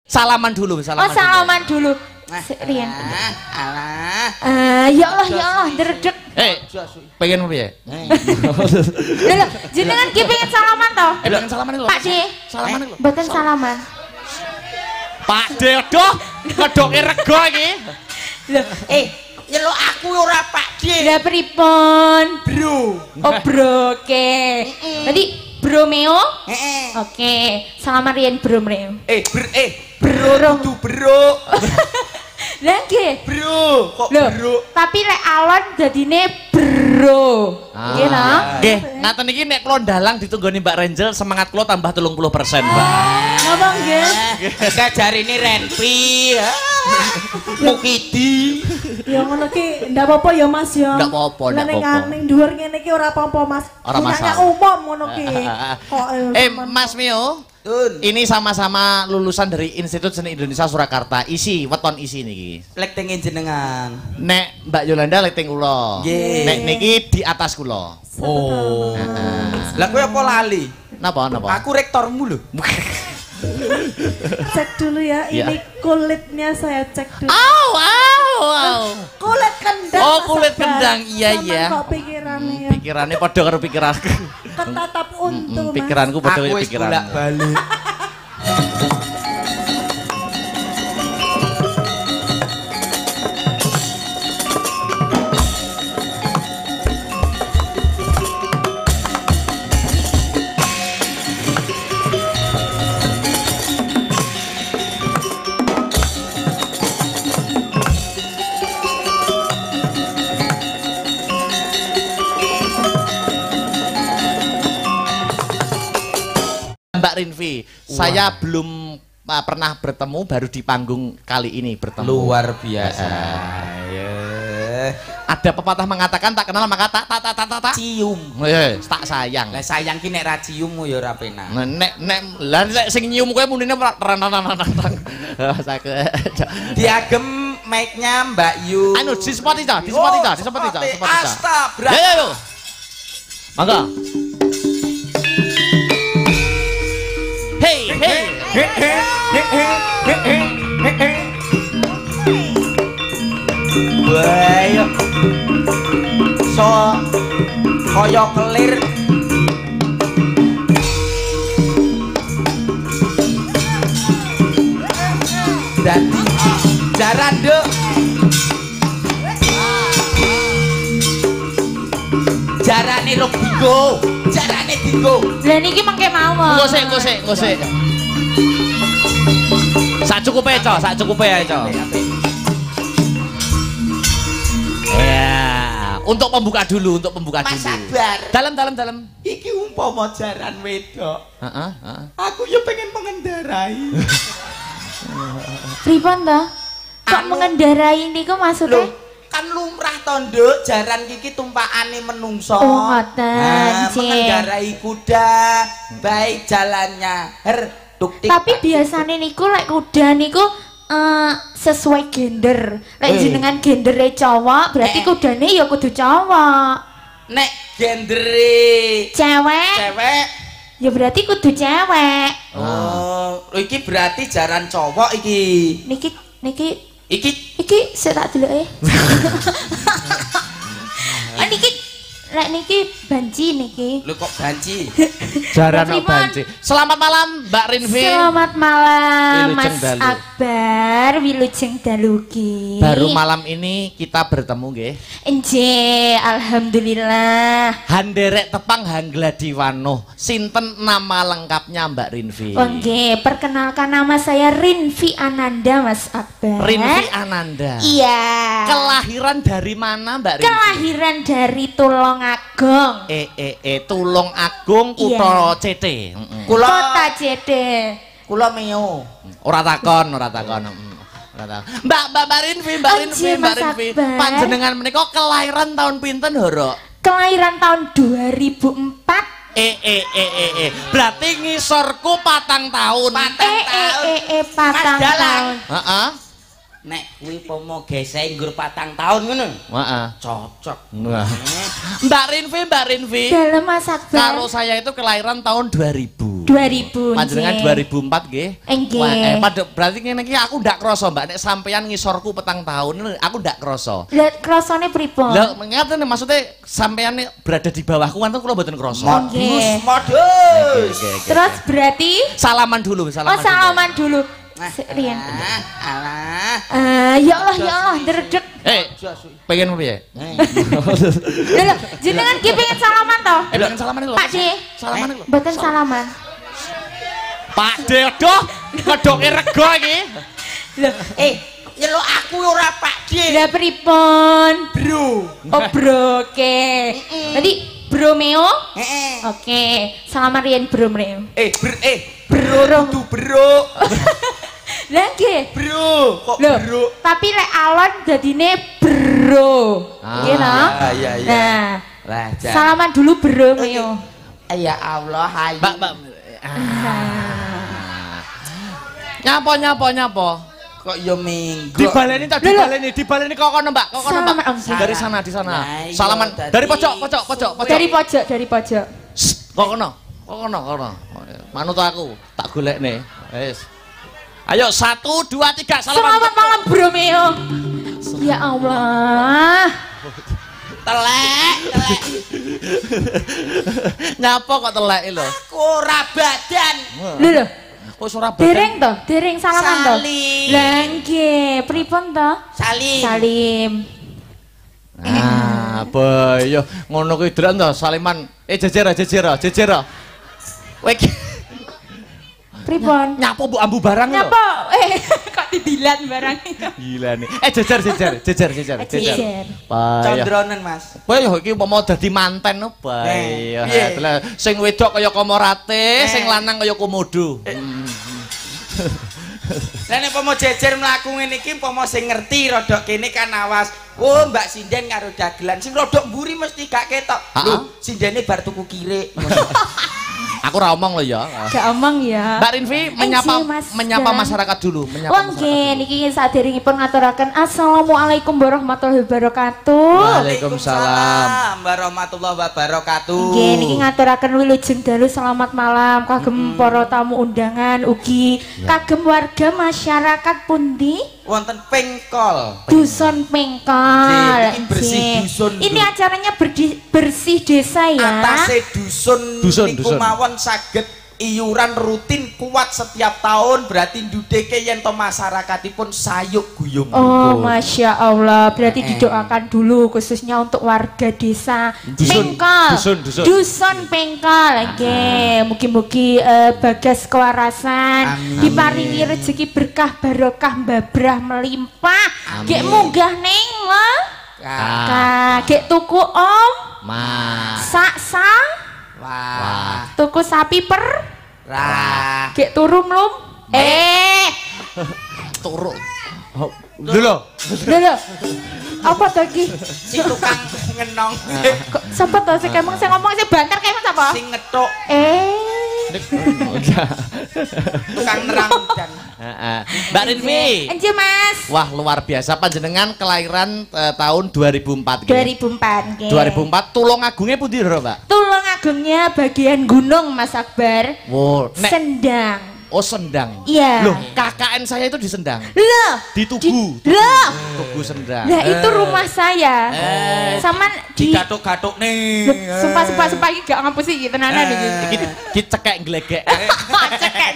Salaman dulu, salaman. Oh, salaman dulu. Rian. Alah. Ya Allah, dredeg. Pengen piye? Lho, jenengan ki pengen salaman to? Pengen salaman lho. Pak De. Salaman lho. Mboten salaman. Pak De, aduh, ngedoke rego iki. Lho, nyeluk aku ora Pak De. Lah pripun? Bro. Oh, bro, oke. Tadi Bromeo? Oke. Salaman Rian Bromeo. Bro. Lah nggih. Bro, kok bro? Tapi lek alon dadine bro. Nggih ta? Nggih, ngaten iki nek kula ndalang ditunggoni Mbak Renjel semangat kula tambah 30%, Mbak. Napa nggih? Gak jarine Renpi. Mukidi. Ya ngono ki ndak apa-apa ya Mas ya. Ndak apa-apa, ndak apa-apa. Ning dhuwur ngene iki ora apa-apa Mas. Ora masalah. Umum ngono ki. Kok Mas Mio. Ini sama-sama lulusan dari Institut Seni Indonesia Surakarta. Weton isi niki. Lek teng jenengan. Nek Mbak Yolanda lek teng kula. Nek niki di atas kula. Oh. Lah kowe apa lali? Napa? Aku rektormu lho. Cek dulu ya, ini kulitnya saya cek dulu. Kulit kendang. Oh, kulit kendang. Iya. Kok pikirannya ya? Pikirannya padha karo pikiranku. Ketatap untu, Mas. Pikiranku padha karo pikiranmu. Aku wis bolak-balik. Mbak Rinvi, saya belum pernah bertemu, baru di panggung kali ini bertemu. Luar biasa. Ada pepatah mengatakan tak kenal maka tak cium. Tak sayang. Lah sayang ki nek ra ciummu ya ora penak. Nek sing nyium kowe munine ranang-ranang. Diagem mic-nya Mbak Yu. Anu disepoti ta. Astagfirullah. Yo. Mangga. Hey. Wayo. So kaya kelir. Dadi jaran nduk. Jarane rok digo. Lah niki mengke mawon. Ngosek. Sak cukupe ae, Cok. Ya, untuk pembuka dulu. Mas sabar. Dalam. Iki umpama jaran wedok. Heeh. Aku ya pengen mengendarai. Pripun ta? Kok mengendarai niku maksudnya? Kan lumrah to, Nduk, jaran iki tumpakane menungso. Oh, ngoten, mengendarai kuda, baik jalannya. Tapi biasanya niku lek kuda niku sesuai gender. Lek jenengan gendere cowok, berarti kudane ya kudu cowok. Nek gendere cewek, ya berarti kudu cewek. Oh, iki berarti jaran cowok iki. Iki sik tak deloke. Niki banci niki. Lho kok banci? Jaran banci. Selamat malam Mbak Rinvi. Selamat malam Mas Akbar, wilujeng dalugi. Baru malam ini kita bertemu nggih. Nggih, alhamdulillah. Handerek tepang Hangladiwano. Sinten nama lengkapnya Mbak Rinvi? Oh nggih, perkenalkan nama saya Rinvi Ananda Mas Akbar. Rinvi Ananda. Iya. Kelahiran dari mana Mbak Rinvi? Kelahiran dari Tulungagung. Tulungagung Kutha CT. Kota CT. Kula Meo. Ora takon. Mbak Rinvi. Panjenengan menika kelahiran tahun pinten, Horo? Kelahiran tahun 2004. Berarti ngisorku 4 tahun. 4 tahun. Heeh. nek kuwi pomo gesek nggur 4 tahun ngono. Heeh. Cocok. Wah. Mbak Rinvi. Dalam Mas Akbar. Kalau saya itu kelahiran tahun 2000. 2000. Panjenengan 2004 nggih. Nggih. Berarti ngene iki aku ndak krasa, Mbak, nek sampeyan ngisorku 4 tahun aku ndak krasa. Lah krasane pripun? Lah ngaten maksudnya sampeyan berada di bawahku kan kula mboten krasa. Nggih. Modus. Terus berarti Salaman dulu, oh salaman dulu. Rian. Alah. Ya Allah, ndredeg. Pengen piye? Lho, jenengan ki pengen salaman to? Pengen salaman lho. Pak De. Salaman lho. Mboten salaman. Pak De, aduh, ngedoke rego iki. Lho, Nyeluk aku ora Pak D. lah pripun? Bro. Oh, bro, oke. Tadi Bromeo? Heeh. Oke, salaman Rian Bromeo. Bro tuh bro. Lah nggih. Bro, kok Loh, bro? tapi lek alon dadine bro. Nggih no? Iya. Nah, Lah, salaman dulu Bromeo. Ya Allah, hayu. Mbak. Nyapa. Kok yo minggu. Dibaleni kok kono, Mbak. Kok kono, Mbak. Salaman, Om. Dari sana, di sana. Nah, iya, Salaman tadi. dari pojok. Dari pojok. Kok kono. Manut aku, tak golekne. Wis. Ayo 1 2 3 Selamat malam Bromeo. Ya Allah. Telek. Nyapa kok telek lho. Aku ora badan. Lho. Kok ora badan. Dereng salaman to. Salim. Lah nggih, pripun to? Salim. Boyo ngono kuwi dran to saliman. Jejer. Kowe Pripun? nyapa mbok ambu barang lho. Nyapa? Kok didilat barang. Gila nih. Jejer. Jejer. Condronen, Mas. Kowe yo iki umpama dadi manten no bae. Piye? Sing wedok kaya Komorate, sing lanang kaya Komodo. Lah nek pomo jejer mlaku ngene iki pomo sing ngerti rodok kene kan awas. Oh, Mbak Sinden karo dagelan sing rodok mburi mesti gak ketok. Lho, Sindene bar tuku kirik. Aku ora omong lho ya. Gak omong ya. Mbak Rinvi menyapa masyarakat dulu, Wong nggih niki saderengipun ngaturaken assalamualaikum warahmatullahi wabarakatuh. Waalaikumsalam warahmatullahi wabarakatuh. Nggih niki ngaturaken wilujeng dalu selamat malam kagem para tamu undangan ugi kagem warga masyarakat pundi? Wonten Pengkol. Dusun Pengkol. Ini bersih dusun. Ini acaranya bersih desa ya. Atase dusun niku mawon saged iuran rutin kuat setiap tahun berarti ndudeke yen to masyarakatipun sayuk guyung. Oh, Masya Allah. Berarti didoakan dulu khususnya untuk warga desa Pengkol. Dusun Pengkol. Nggih, mugi-mugi bagas kewarasan, diparingi rezeki berkah barokah babrah melimpah. Gek munggah ning lho. Gek tuku om. Sak. Wah. Tuku sapi per. Rah. Gek turu mlum. Turu. Lho. Apa to iki? Si tukang ngenong. Kok sapa to sing ngomong sing banter kemeng sapa? Sing ngethuk. Tukang nerang dan. Mbak Rinvi. Enje Mas. Wah, luar biasa panjenengan kelahiran tahun 2004 nggih. 2004 nggih. 2004 Tulungagunge pundi lho, Mbak? Tulungagungnya bagian gunung Mas Akbar. Wow, Sendang. Oh, Sendang. Iya. Loh, KKN saya itu di Sendang. Loh, Di Tugu. Tugu Sendang. Lah itu rumah saya. Sama di gatuk-gatuk nih. Sumpah iki gak ngapusi iki tenanan iki. Iki cekek glegek.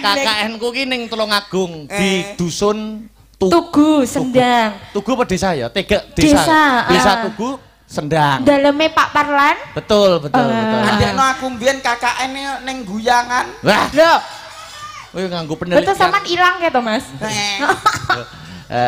KKN ku ki ning Tulungagung di dusun Tugu Sendang. Tugu apa desa ya? Desa. Desa Tugu Sendang. Daleme Pak Parlan. Betul. Andekno aku mbiyen KKN ning Guyangan. Wah, Loh, kowe nganggo penelitian. betul sampean ilang gitu Mas.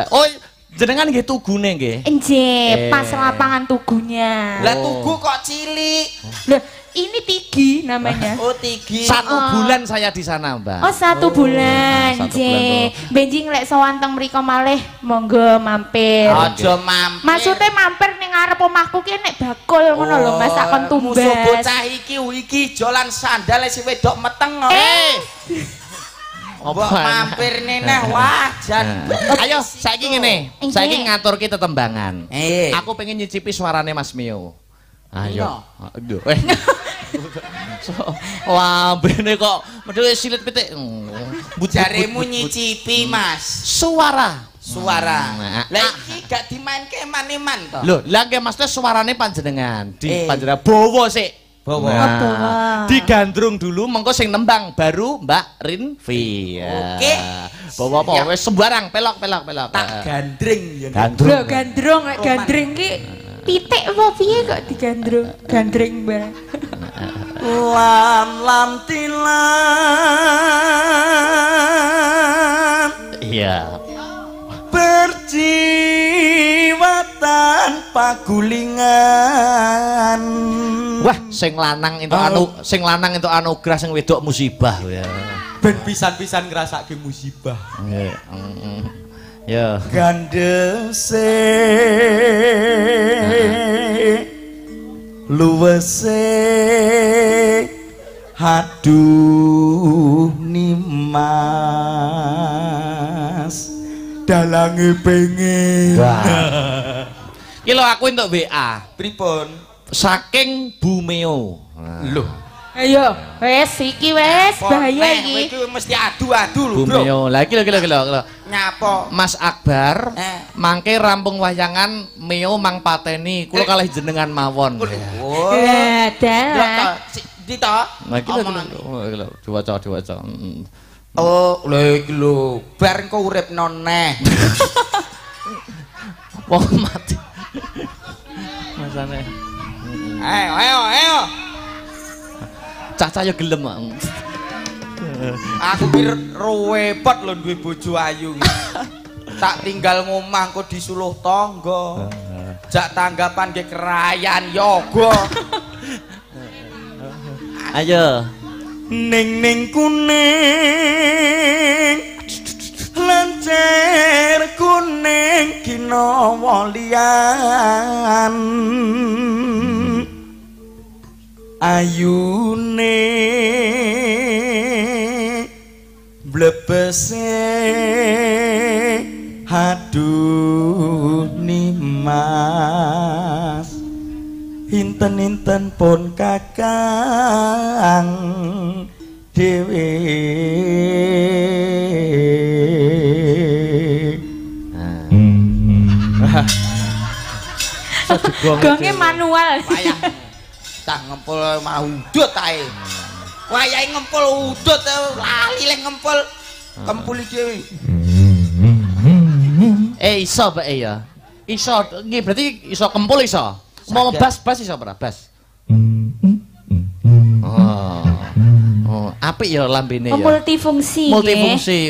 Oh, jenengan nggih tugune nggih. Enje, pas lapangan tugunya. Lah Tugu kok cilik. Loh, ini Tigi namanya. Oh, Tigi. 1 bulan saya di sana, Mbak. Oh, 1 bulan. 1 bulan Je. Benjing lek sowan teng mriko malih monggo mampir. Aja mampir. Maksudnya mampir ning ngarep omahku ki nek bakul ngono lho Mas takon tumbas. Musuh bocah iki jolan sandal si wedok meteng. Mbok mampir neh wajan. Ayo saiki ngene, saiki ngaturke tetembangan. Aku pengen nyicipi suarane Mas Mio. Ayo. Lambene kok medhe silit pitik. Jaremu nyicipi, Mas. Suara. Lah iki gak dimainke eman-eman to. Lho, lah nggih Mas suarane panjenengan. Di panjenengan bawa sik. Bawa. Digandrung dulu mengko sing nembang baru Mbak Rinvi. Oke. Bawa apa wis sembarang pelok. Tak gandring ya. Lho gandrung nek gandring ki pitik apa piye kok digandrung? Gandring bareng. Lam tilam. Iya. Perjiwatan pagulingan. Wah, sing lanang entuk anugerah sing wedok musibah ya. Ben pisan-pisan ngrasake musibah. Nggih. Ya. Gandese luwese haduh nimas dalange pengen. Ki lho aku entuk WA. Pripun? Saking Bumeo. Lho. Ayo, wes iki wes bahaya iki. Iki mesti adu-adu lho, Bro. Bumeo. Lah iki lho. Nyapa? Mas Akbar, mangke rampung wayangan Meo mang pateni, kula kalih jenengan mawon. Oh. Dalah. Dita. Nah iki lho, diwaca. Oh, lha iki lho, bar engko uripno neh. Wong mati. Masane. Ayo. Cah-cah yo gelem. Aku ki repot lho duwe bojo ayu. Tak tinggal ngomah kok disuluh tangga. Jak tanggapan nggih kerayan yoga. Ayo. Ning kuning lancer kuning kinawa liyan ayune blebese haduh nimas inten-inten pun kakang dewe. Gonge manual. Wayah tak ngempul mau udut ae. Wayahe ngempul udut lali le ngempul kempuli dhewe. Iso bae ya. Iso nggih berarti iso kempul iso. Mau bas iso ora? Bas. Oh, apik ya lambene ya. Multifungsi.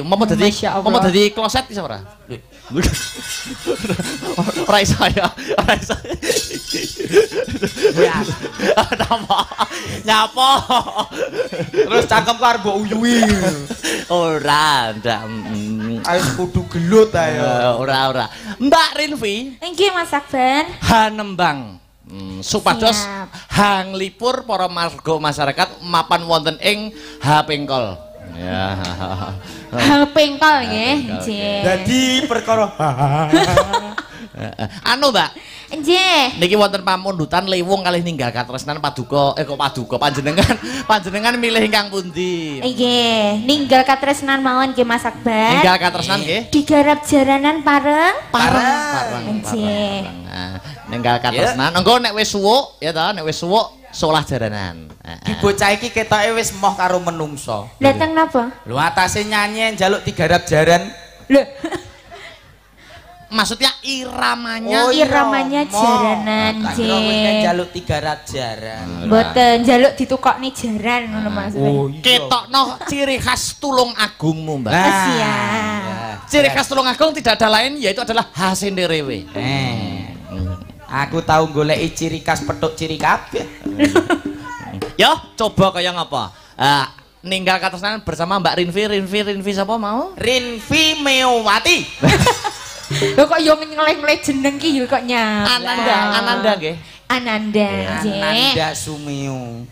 Mau dadi kloset iso ora? Ora iso ya. Nyapa? Terus cangkem karo mbok uyuwi. Ora, ndak. Ayo kudu gelut ayo. Ora. Mbak Rinvi. Nggih Mas Akbar. Hanembang. Supados hang lipur para marga masyarakat mapan wonten ing Hapengkol. Ya. Hapengkol nggih. Dadi perkara anu Mbak. Nggih. Niki wonten pamundutan Lewung kalih ninggal katresnan paduka panjenengan milih ingkang pundi? Nggih, ninggal katresnan mawon nggih Mas Akbar. Ninggal katresnan nggih. Digarap jaranan pareng. Nggih. Ninggal katresnan. Engko nek wis suwuk ya ta, nek wis suwuk solah jaranan. Ki bocah iki ketoke wis moh karo menungso. Lha teng napa? Lho atase nyanyi njaluk digarap jaran. Lho. Maksudnya iramanya. Oh, iramanya jaranan, Jeng. Njaluk digarap jaran. Mboten njaluk ditukokne jaran ngono maksudnya. Oh, ketokno ciri khas Tulung Agungmu, Mbak. Siap. Ciri khas Tulung Agung tidak ada lain yaitu adalah Hasinde Rewe. Aku tahu goleki ciri khas petuk ciri kabeh. Yo, coba kaya ngapa? Ninggal katresnan bersama Mbak Rinvi sapa mau? Rinvi Meowati. Lho kok yo ngeleh-ngeleh jeneng ki yo kok nyapa. Ananda nggih. Ananda Sumeo.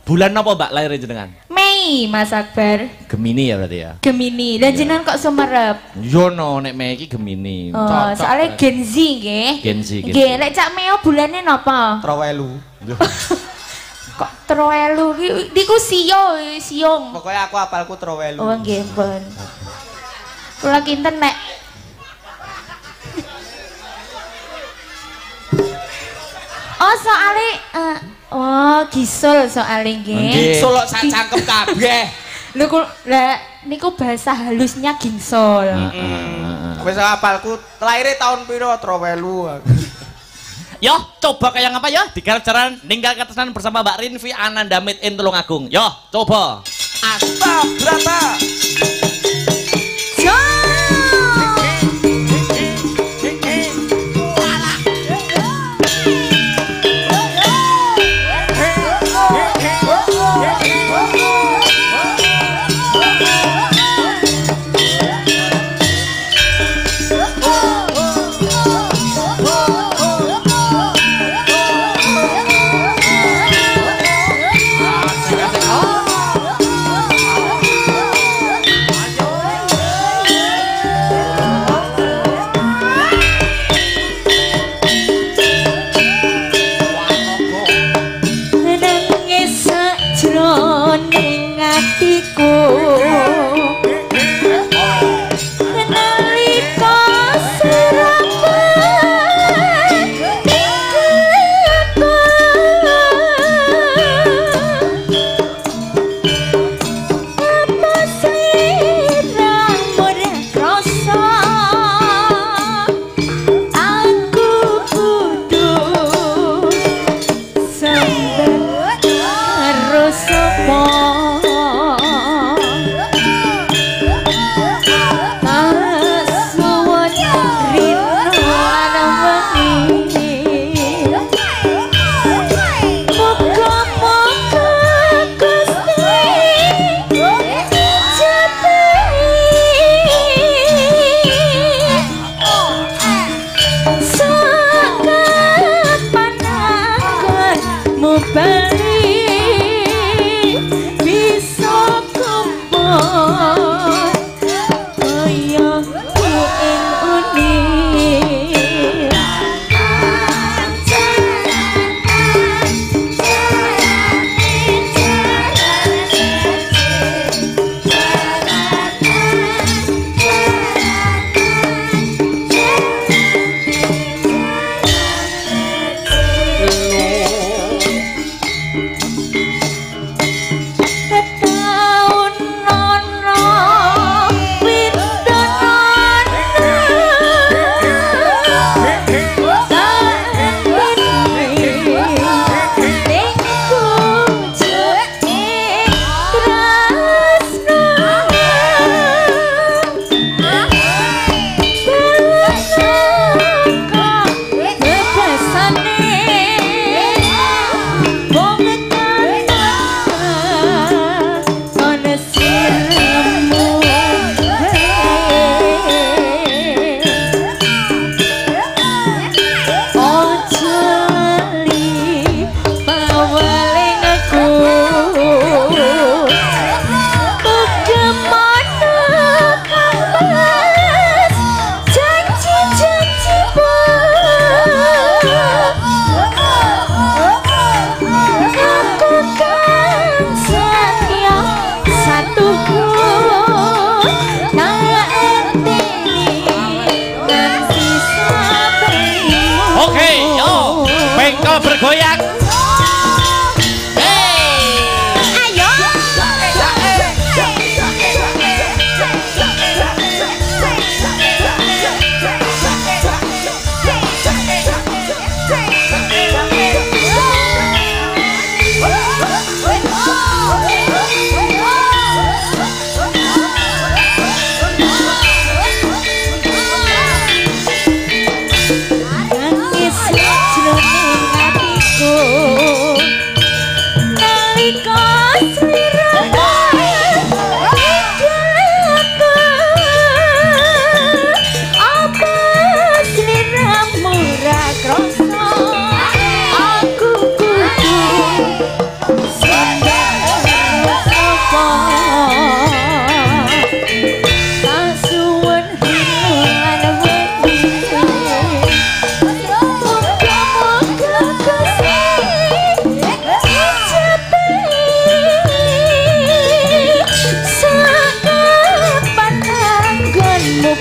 Bulan apa Mbak lahir jenengan? Mei, Mas Akbar. Gemini ya berarti ya. Gemini. Lah jenengan kok sumerep? Yo no nek Mei iki Gemini. Oh, soalnya Gen Z nggih. Gen Z. Nggih, lek Cak Meo bulane napa? Trowelu. Kok Trowelu ki niku siung. Pokoknya aku apalku Trowelu. Oh nggih, pun. Kula kinten nek oh soalnya gisul soalnya nggih. Gisul kok sak cangkem kabeh. Lho lah niku bahasa halusnya ginsol. Wis apalku lahirnya tahun piro Trowelu. Yo, coba kayak apa ya? Digarap jalan ninggal ketesan bersama Mbak Rinvi Ananda Made in Tulungagung. Yo, coba. Asta berapa?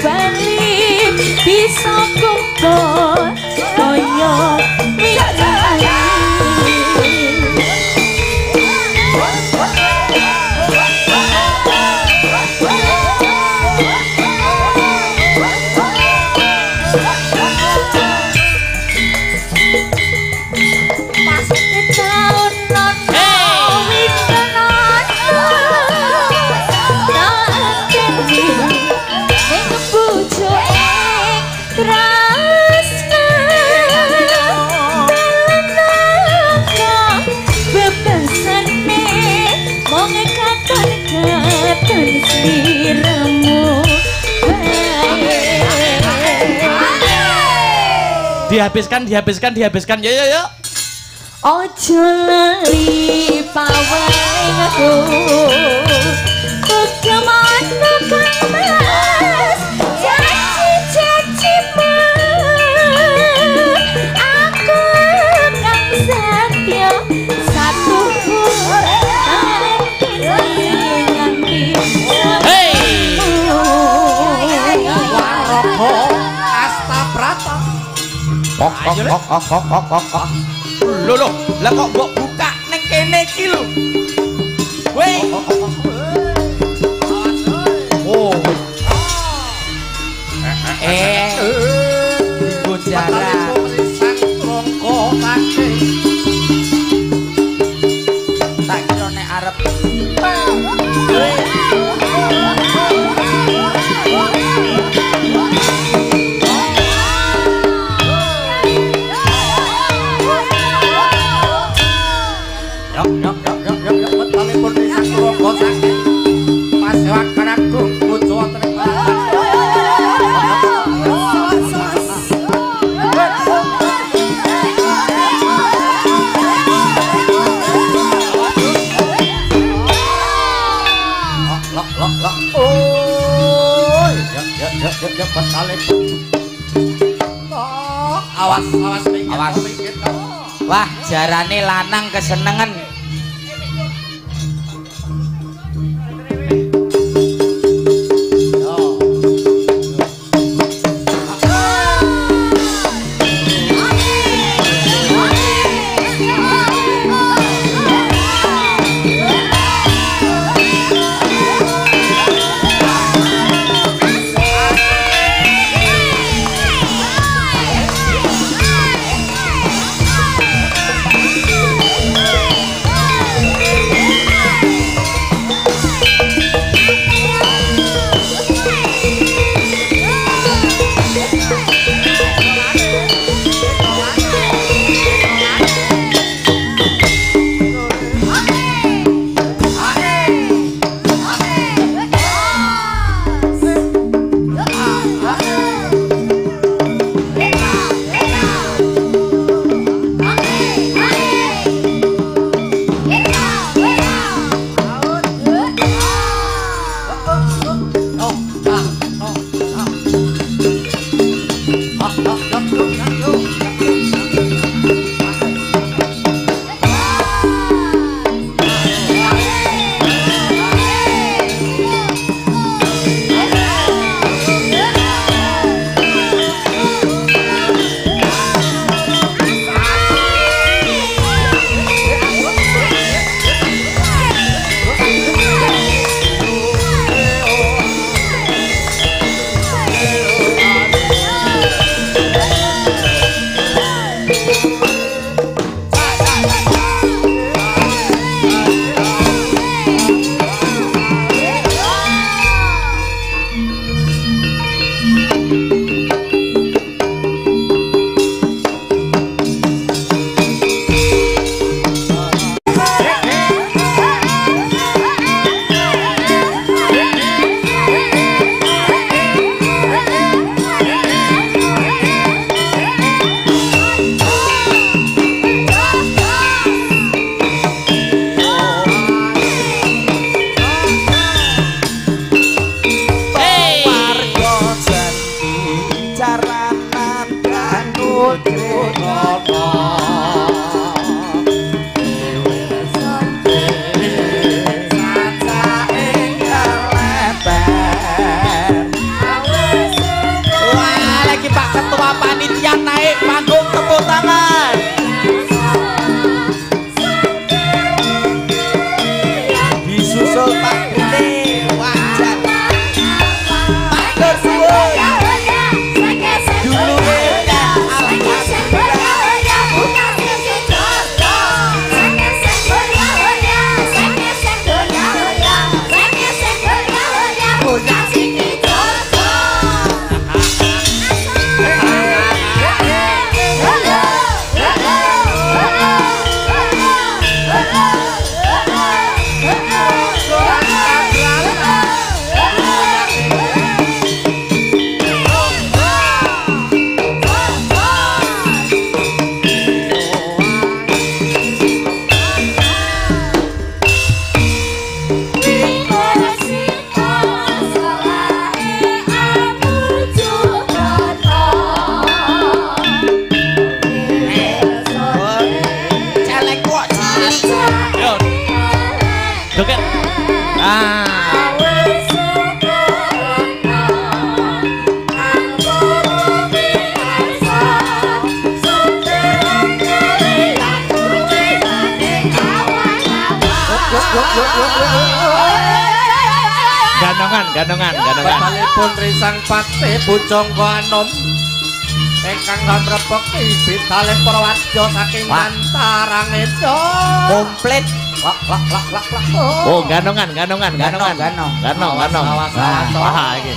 balik bisa kumpul kaya dihabiskan yo yo yo ojo lali paweng aku kemono kang mas janji aku kang setia satu nganti hey Waroko Astabrata Lho lah kok mbok buka ning kene iki lho. Weh. Oh. Gojara. Sang rongko kake. Tak kira nek arep. Awas. Wah, jarane lanang kesenengan. menawa panitia naik panggung tepuk tangan. Disusul Pak Bune wajar. Pak Dorsuwun dulu Ganongan. Batalipun risang pate bujangga anom ingkang ngrepeki bitalih prawadya saking Mantarang Edo. komplit. Oh, ganongan. Ganong. Wah, iki.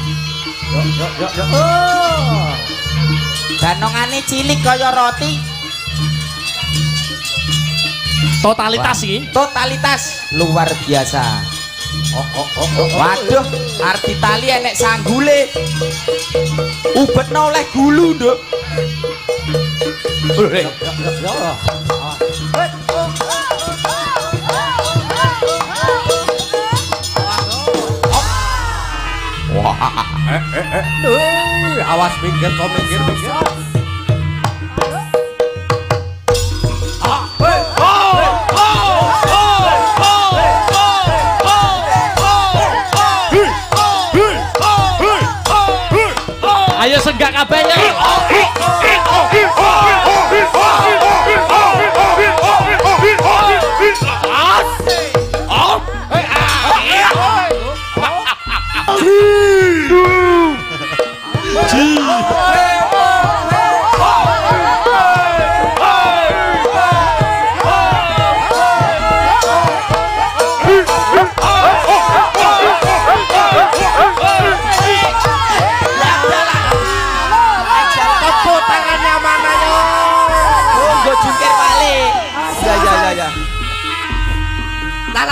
Yuk. Oh. Ganongane cilik kaya roti. Totalitas iki. Totalitas luar biasa. Waduh, arti tali enek sanggule. Ubetno oleh gulu, Nduk. Awas minggir. Ayo senggak kabeh ya.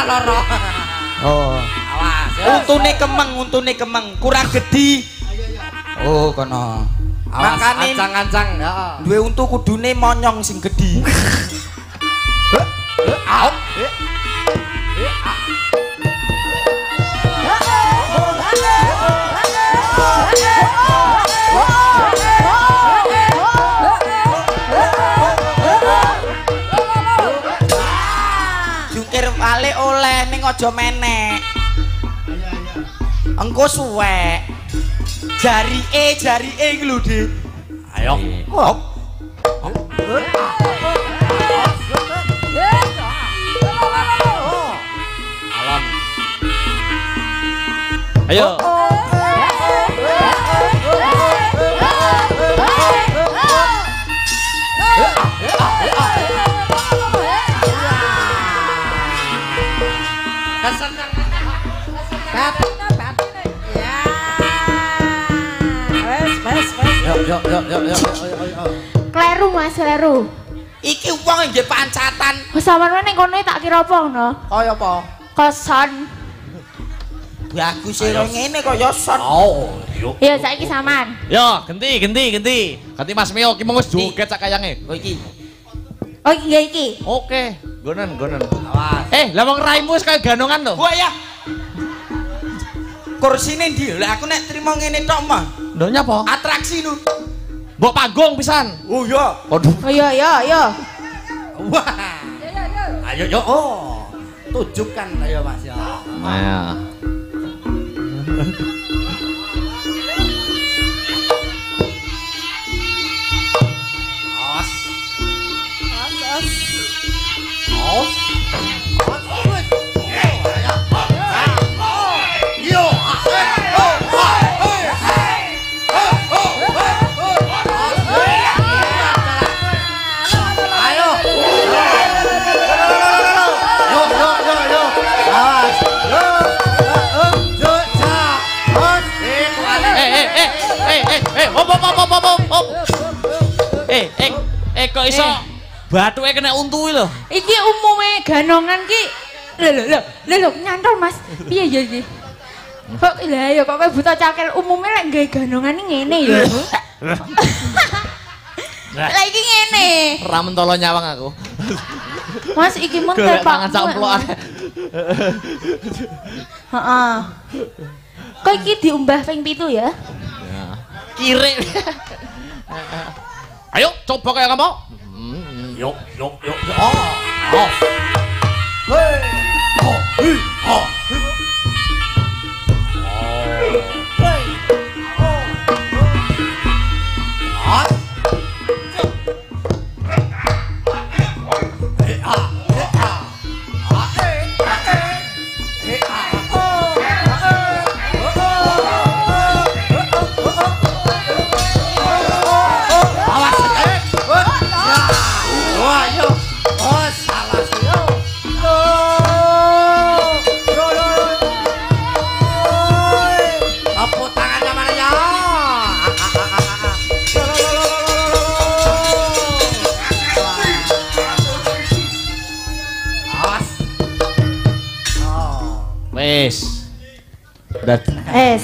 Loro. Oh. Awas. Untune kemeng, kurang gede. Oh, kono. Makane ancang-ancang, ya. Duwe untu kudune monyong sing gede. Wale oleh ning aja menek. Engko suwek. Jarike iki lho, Dik. Ayo. Hop. Alon. Ayo. Yuk. Kleru Mas, kleru. Iki wong nggih pancatan. Wis sampeyan ning kono tak kira apa ngono? Kaya apa? Koson. Bagus e ngene kaya son. Oh, yuk. Ya saiki sampean. Yo, ganti. Ganti Mas Mio ki mung wis joget sak kayange. Oh iki. Oh iya iki. Oke, gonen. Awas. Lah wong raimu wis kaya ganongan lho. Gua ya. Kursine ndi? Lah aku nek trimo ngene tok mah. Lho nyapa? Atraksi nu. Mbok panggung pisan. Oh iya. Waduh. Oh iya. Wah. Ayo yuk. Oh. Tunjukkan ayo Mas ya. Nah. iso bathuke kena untu lho. Iki umume ganongan ki lho nyantol Mas. Piye ya iki? Kok lah ya kok kowe buta cakel umume lek nggawe ganongan ngene ya. Lah iki ngene. Ra mentolo nyawang aku. Mas iki mun tepak camplokan. Heeh. Kok iki diumbah ping 7 ya? Kirik. Ayo coba kayak kamu. Yuk. Oh. Hei. Oh. Oh.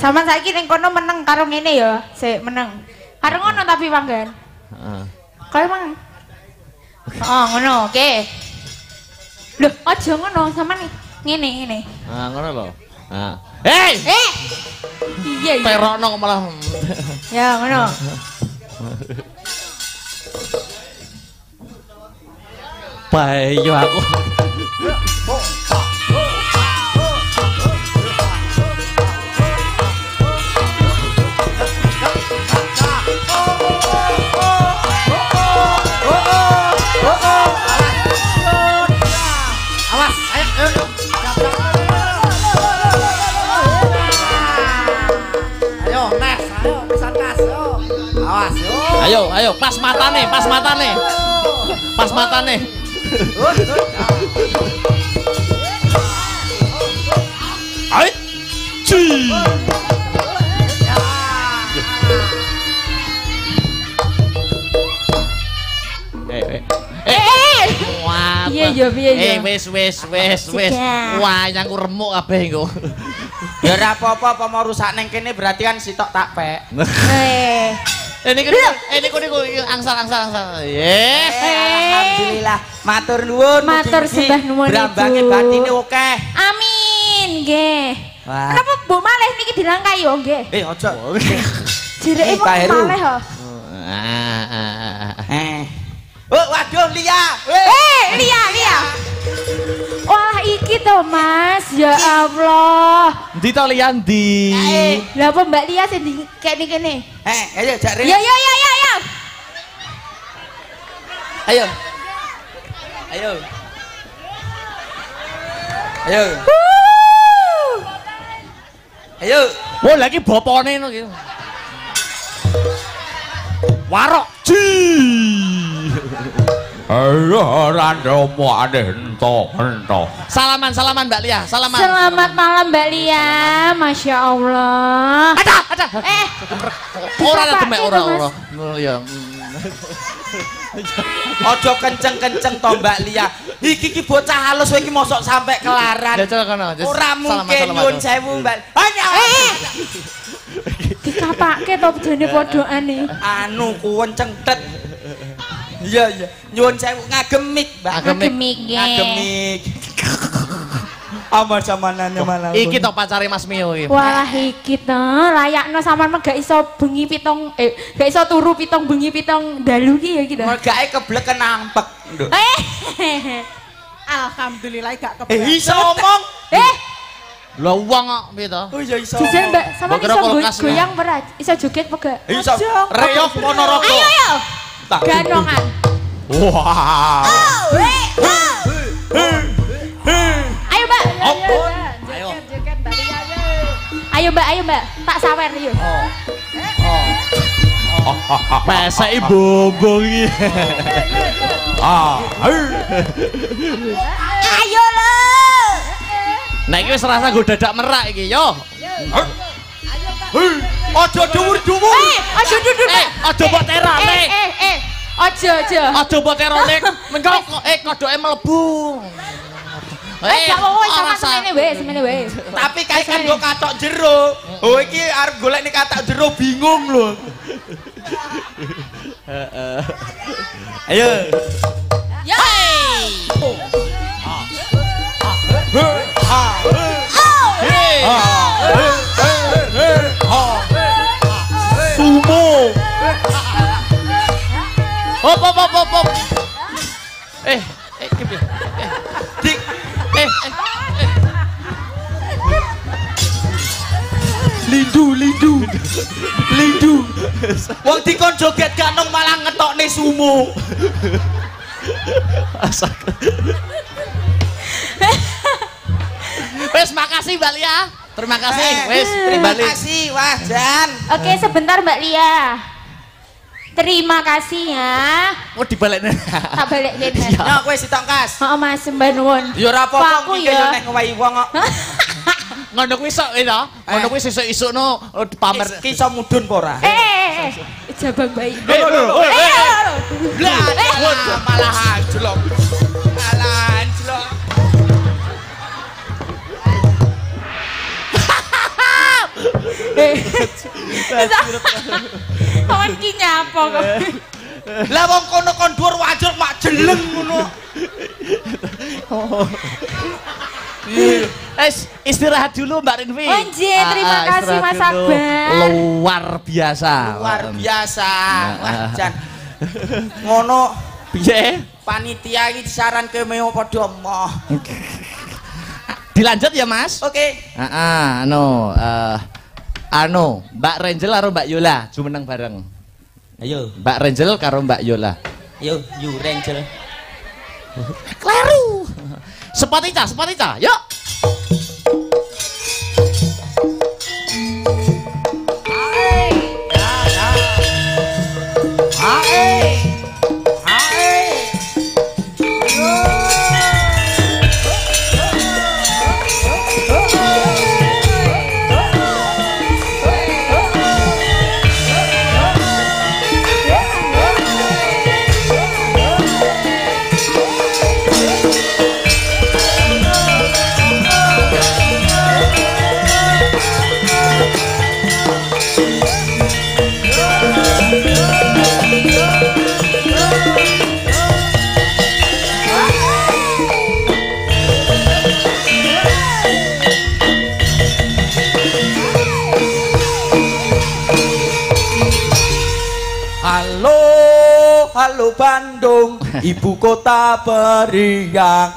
Sampean saiki ning kono meneng karo ngene ya, sik meneng. Karo ngono tapi panggan. Heeh. Kaya mang. Oh, ngono, oke. Loh, aja ngono, sampean ngene. Ngono lho. Hei! Iya. Perokno malah. Ya, ngono. Bayo aku. Ayo, pas matane. Ayo. Ci. Iya. Wis. Wayangku remuk kabeh engko. Ya ora apa-apa mau rusak ning kene berarti kan sitok tak pek. Niku angsal. Alhamdulillah. Matur nuwun. Matur sembah nuwun. Brambange batine akeh. Amin, nggih. Kenapa mbok malih niki dilangkai yo nggih? Aja. Jireke kok malih ho. Oh, waduh Lia. Lia. Wah, iki to, Mas. Ya Allah. Ndi to Lia ndi? Lah apa Mbak Lia sing dikene kene? Ayo jak rene. Ya. Ayo. Wah, lagi bapane ngono iki. Warok. Ji. Ayo randomo ento. Salaman Mbak Lia, salaman. Selamat malam Mbak Lia, Masya Allah. Ada. Ora demek ora. Ya. Ojo kenceng-kenceng to Mbak Lia. Iki bocah halus kowe iki mosok sampe kelaran. Ora mungkin nyuwun sewu Mbak. Dikapake to jane podoane. Anu kuwen cengtet. Iya. Nyuwun sewu ngagemik, Mbak. Ngagemik. Aman samanane malah. Iki to pacare Mas Mio iki. Wah, iki to layakno sampean gak iso bengi pitung gak iso turu pitung bengi pitung dalu ki ya iki to. Megake kebleken ampek. Alhamdulillah gak kebleken. Iso ngomong. Lah wong kok piye to? Oh iya iso. Jajan Mbak, sampean iso goyang berat, iso joget pega. Iso. Reyok Ponorogo. Ayo. Ganongan. Wah. Ayo Mbak. Joget Mbak Lia ayo. Ayo Mbak, tak sawer yuk. Pesek bombong iki. Ayo lho. Nek iki wis rasa nggo dadak merak iki, yo. Aja dhuwur-dhuwur. Aja dhuwur. Aja mbok terane. Aja mbok teronik. Mengko kodoke mlebu. Gak apa-apa sama semene wae. Tapi kae kan go katok jero. Oh iki arep golek ning katok jero bingung lho. Ayo. Yay! Sumo. Hop. Dik. Lindu. Wong dikon joget gak nong malah ngetokne sumo. Asak. Wes makasih Mbak Lia. Terima kasih. Wes, terima kasih. Wah, Jan. Oke, sebentar Mbak Lia. Terima kasih ya. Oh dibalekin. Tak balekin. Nah, kowe sitok kas. Heeh, Mas Mbak nuwun. Ya ora apa-apa Aku iki ya. nek ngowahi wong kok. Ngono kuwi sok to. Ngono kuwi sesuk-isukno pamer. Iki iso mudhun apa ora? Jabang bayi. Malah anjlok. Kawan ki nyapa kok. Lah wong kono kon dhuwur wajur mak jeleng ngono. Istirahat dulu Mbak Rinvi. Oh nggih, terima kasih Mas Akbar. Luar biasa. Wah, Jan. Ngono Piye? panitia iki disaranke meo padha emoh. Dilanjut ya, Mas? Oke. Mbak Renjel karo Mbak Yola jumeneng bareng. Ayo, Mbak Renjel karo Mbak Yola. Yo, you Ranger. Kleru. Sepatica, yuk. Halo Bandung, ibu kota periangan.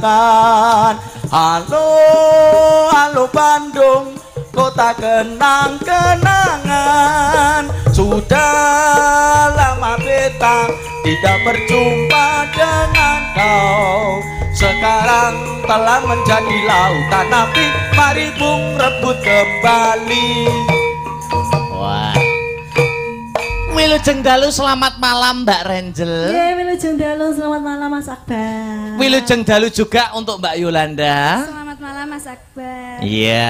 Halo Bandung, kota kenang-kenangan. Sudah lama beta tidak berjumpa dengan kau. Sekarang telah menjadi lautan api, mari bung rebut kembali. Wah. Wilujeng dalu selamat malam Mbak Renjel. Iya, Wilujeng dalu selamat malam Mas Akbar. Wilujeng dalu juga untuk Mbak Yolanda. Selamat malam Mas Akbar. Iya.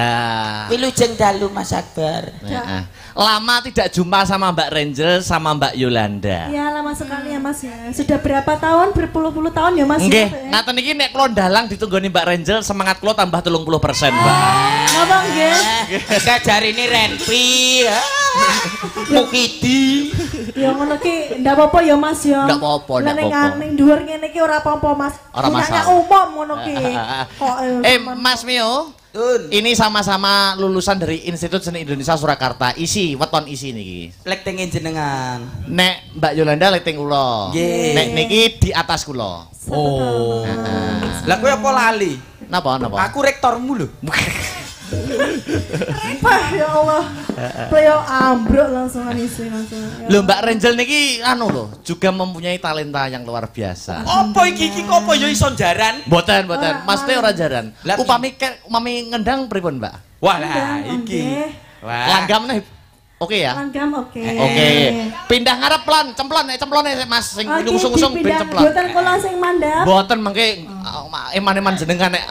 Wilujeng dalu Mas Akbar. Ya. Lama tidak jumpa sama Mbak Renjel sama Mbak Yolanda. Iya, lama sekali ya Mas ya. Sudah berapa tahun? Berpuluh-puluh tahun ya Mas. Nggih, ngaten iki nek kula ndalang ditunggoni Mbak Renjel semangat kula tambah 30%, Mbak. Napa nggih? Gak jarine Renpi. Mukidi. Ya ngono ki ndak apa-apa ya Mas ya. Ndak apa-apa, ndak apa-apa. Ning dhuwur ngene iki ora apa-apa Mas. Ora masalah. Umum ngono ki. Kok Mas Mio, ini sama-sama lulusan dari Institut Seni Indonesia Surakarta. Isi, weton isi niki. Lek tengin jenengan. Nek Mbak Yolanda lek teng kula. Nggih. Nek niki di atas kula. Oh. Lah kowe apa lali? Napa? Aku rektormu lho. ya Allah. Kayak ambruk langsung isi langsung. Lho Mbak Renjel niki anu lho, juga mempunyai talenta yang luar biasa. Apa iki kok apa ya iso jaran? Mboten. Mas Teh ora jaran. Lah, Upami ngendang pripun, Mbak? Wah lah iki. Wah. Langgam nih. Oke ya? Langgam oke. Oke. Pindah ngarep pelan, cemplon Mas sing ngusung-ngusung ben cemplon. Boten kula sing mandap. Boten mengke eman-eman jenengan nek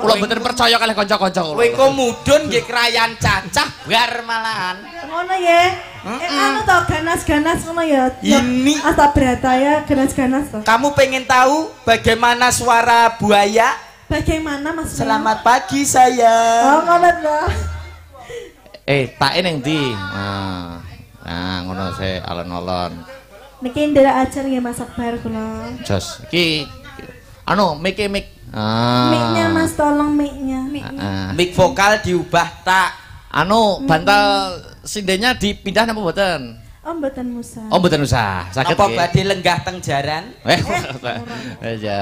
kula boten percaya kalih kanca-kanca kula. Kowe kok mudhun nggih krayan cacah bar malahan. Ngono ya. Anu to ganas ganas ngono ya. Ini Asta berata ya ganas-ganas toh. kamu pengen tahu bagaimana suara buaya? Bagaimana maksudnya? Selamat pagi sayang. Oh, ngono ta. Tak ning ndi? Nah, ngono se alon-alon. Niki ndelok ajar nggih Mas Akbar kula. Jos. Iki anu mik. Mic-nya Mas tolong mic-nya. Mic vokal diubah tak. Anu bantal sindenya dipindah napa mboten? Oh, mboten usah. Oh, mboten usah. Saged Apa nggih. badhe lenggah teng jaran? Ya.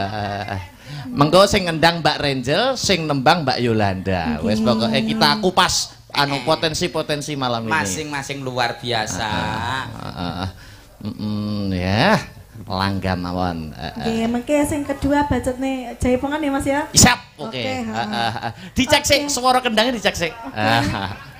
Mengko sing ngendang Mbak Renjel, sing nembang Mbak Yolanda. Wes pokoke kita kupas anu potensi-potensi malam ini. Masing-masing luar biasa. Ya, langgam mawon. Nggih, mengke sing kedua bacotne jaipongan ya Mas ya. Siap. Oke. Oke, Dicek sik suara kendangnya dicek sik.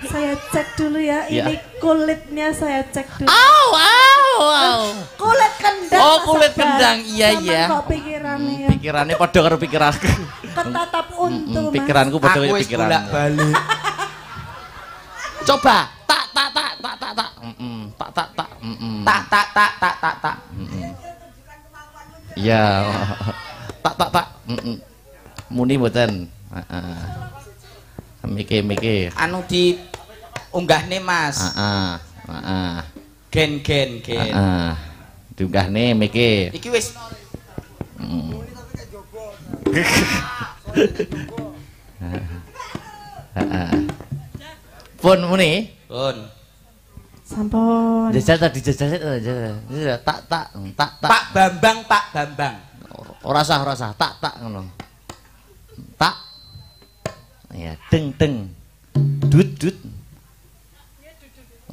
Saya cek dulu ya. Ya. Ini kulitnya saya cek dulu. Au. Kulit kendang. Oh, Mas kulit Akbar. kendang. Iya, Sampean iya. Kok pikirannya ya? Pikirannya padha karo pikiranku. Ketatap untu Mas. Pikiranku padha karo Aku wis pikiranmu. bolak-balik. Coba tak. Tak. Tak. Iya. Tak. Muni mboten. Miki. Anu di unggahne Mas. Gen. Diunggahne miki. Iki wis Pun muni. pun. Sampun. Jajal tak. Pak Bambang. Ora usah. Tak ngono. Tak. Ya, deng. Dut.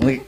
Wih.